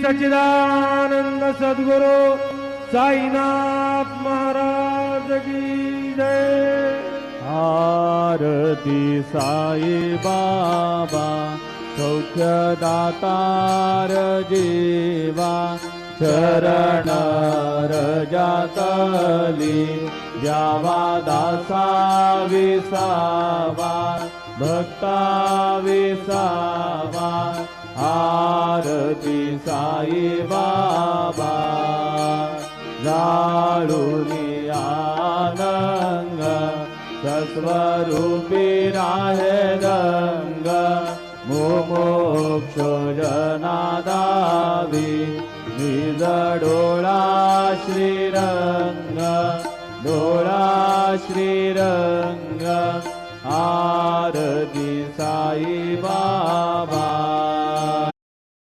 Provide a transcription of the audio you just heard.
सच्चिदानंद सद्गुरु साईनाथ महाराज की जय। आरती साई बाबा सौख्यदातार जीवा चरण रजातली जावा दासा विसावा भक्ता विसावा। आरती साई बाबा जाळूनी आनंद सस्वरूपी राहे रंग मोक्षो जनादावी निज डोळा श्रीरंग डोळा श्रीरंग। आरती साई बाबा